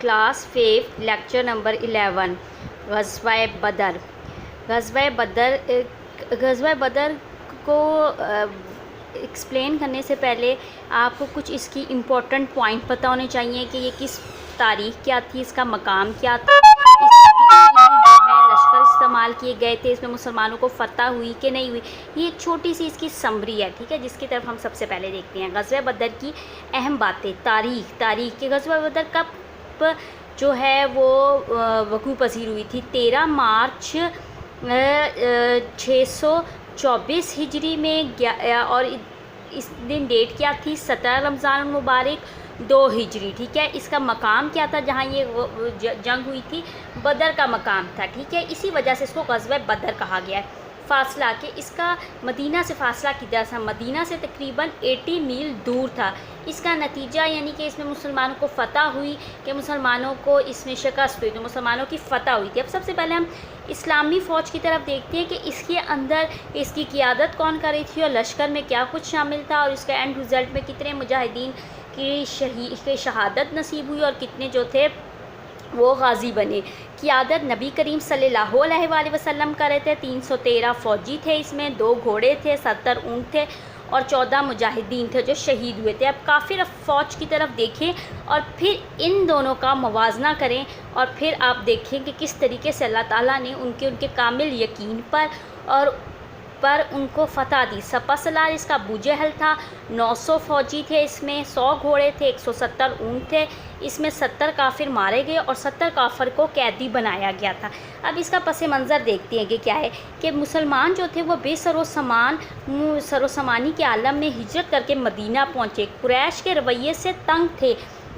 Class 5 lecture number 11 غزوہ بدر۔ غزوہ بدر کو ایکسپلین کرنے سے پہلے آپ کو کچھ اس کی امپورٹنٹ پوائنٹ پتہ ہونے چاہیے کہ یہ کس تاریخ کیا تھی، اس کا مقام کیا تھا، لشکر استعمال کیے گئے تھے، اس میں مسلمانوں کو فتح ہوئی کہ نہیں ہوئی۔ یہ ایک چھوٹی سی اس کی سمری ہے، ٹھیک ہے، جس کی طرف ہم سب سے پہلے دیکھتے ہیں غزوہ بدر کی اہم باتیں۔ تاریخ کے غزوہ بدر کب جو ہے وہ وقوع پذیر ہوئی تھی؟ 13 مارچ 624 ہجری میں، اور اس دن ڈیٹ کیا تھی؟ 17 رمضان المبارک 2 ہجری، ٹھیک ہے۔ اس کا مقام کیا تھا جہاں یہ جنگ ہوئی تھی؟ بدر کا مقام تھا، ٹھیک ہے، اسی وجہ سے اس کو غزوہ بدر کہا گیا ہے۔ فاصلہ کہ اس کا مدینہ سے فاصلہ کتنا تھا؟ مدینہ سے تقریباً 80 میل دور تھا۔ اس کا نتیجہ یعنی کہ اس میں مسلمانوں کو فتح ہوئی، کہ مسلمانوں کو اس میں شکست ہوئی، تو مسلمانوں کی فتح ہوئی تھی۔ اب سب سے پہلے ہم اسلامی فوج کی طرف دیکھتے ہیں کہ اس کے اندر اس کی قیادت کون کر رہی تھی، اور لشکر میں کیا کچھ شامل تھا، اور اس کا اینڈ رزلٹ میں کتنے مجاہدین کی شہادت نصیب ہوئی، اور کتنے جو تھے وہ غازی بنے۔ قیادت نبی کریم صلی اللہ علیہ وآلہ وسلم کر رہے تھے۔ 313 فوجی تھے، اس میں 2 گھوڑے تھے، 70 اونٹ تھے، اور 14 مجاہدین تھے جو شہید ہوئے تھے۔ اب کافر فوج کی طرف دیکھیں اور پھر ان دونوں کا موازنہ کریں، اور پھر آپ دیکھیں کہ کس طریقے سے اللہ تعالیٰ نے ان کے کامل یقین پر ان کو فتح دی۔ سپہ سالار اس کا ابو جہل تھا۔ 900 فوجی تھے، اس میں 100 گھوڑے تھے، 170 اونٹ تھے، اس میں 70 کافر مارے گئے اور 70 کافر کو قیدی بنایا گیا تھا۔ اب اس کا پس منظر دیکھتے ہیں کہ کیا ہے کہ مسلمان جو تھے وہ بے سر و سامانی کے عالم میں ہجرت کر کے مدینہ پہنچے۔ قریش کے رویے سے تنگ تھے،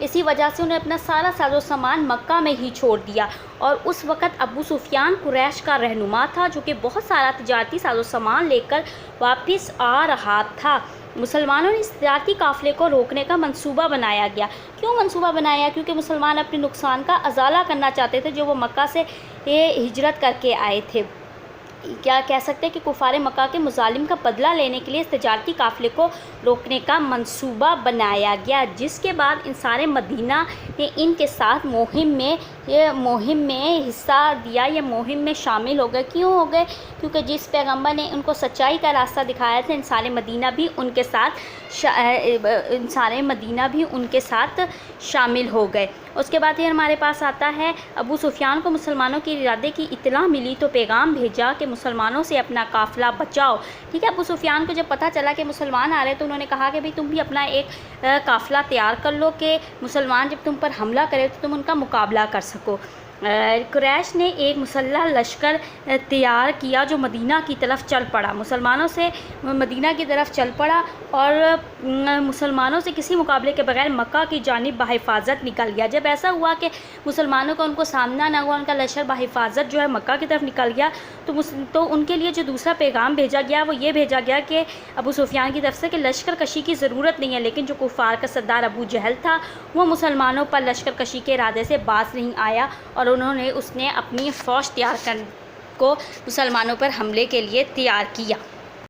اسی وجہ سے انہیں اپنا سارا ساز و سامان مکہ میں ہی چھوڑ دیا، اور اس وقت ابو سفیان قریش کا رہنما تھا جو کہ بہت سارا تجارتی ساز و سامان لے کر واپس آ رہا تھا۔ مسلمانوں نے اس تجارتی قافلے کو روکنے کا منصوبہ بنایا گیا۔ کیوں منصوبہ بنایا؟ کیونکہ مسلمان اپنے نقصان کا ازالہ کرنا چاہتے تھے جو وہ مکہ سے ہجرت کر کے آئے تھے۔ کیا کہہ سکتے ہیں کہ کفار مکہ کے مظالم کا بدلہ لینے کے لیے اس تجارتی قافلے کو روکنے کا منصوبہ بنایا گیا، جس کے بعد انصار مدینہ نے ان کے ساتھ مہم میں حصہ دیا، یا مہم میں شامل ہو گئے۔ کیوں ہو گئے؟ کیونکہ جس پیغمبر نے ان کو سچائی کا راستہ دکھایا تھا، انصار مدینہ بھی ان کے ساتھ شامل ہو گئے۔ اس کے بعد یہ ہمارے پاس آتا ہے، ابو سفیان کو مسلمانوں کے ارادے کی اطلاع ملی تو پیغام بھیجا کہ مسلمانوں سے اپنا قافلہ بچاؤ، ٹھیک ہے۔ ابو سفیان کو جب پتہ چلا کہ مسلمان آ رہے تو انہوں نے کہا کہ بھئی تم بھی اپنا ایک قافلہ تیار کر لو کہ مسلمان جب تم پر حملہ کرے تو تم ان کا مقابلہ کر سکو۔ قریش نے ایک مسلح لشکر تیار کیا جو مدینہ کی طرف چل پڑا، مسلمانوں سے مدینہ کی طرف چل پڑا، اور مسلمانوں سے کسی مقابلے کے بغیر مکہ کی جانب بحفاظت نکل گیا۔ جب ایسا ہوا کہ مسلمانوں کا ان کو سامنا نہ ہوا، ان کا لشکر بحفاظت جو ہے مکہ کی طرف نکل گیا، تو ان کے لیے جو دوسرا پیغام بھیجا گیا وہ یہ بھیجا گیا کہ ابو سفیان کی طرف سے کہ لشکر کشی کی ضرورت نہیں ہے، لیکن جو کفار کا سردار ابو جہل تھا وہ مسلمانوں پر لشکر کشی کے ارادے سے باز نہیں آیا، اور اس نے اپنی فوج تیار کر کو مسلمانوں پر حملے کے لیے تیار کیا۔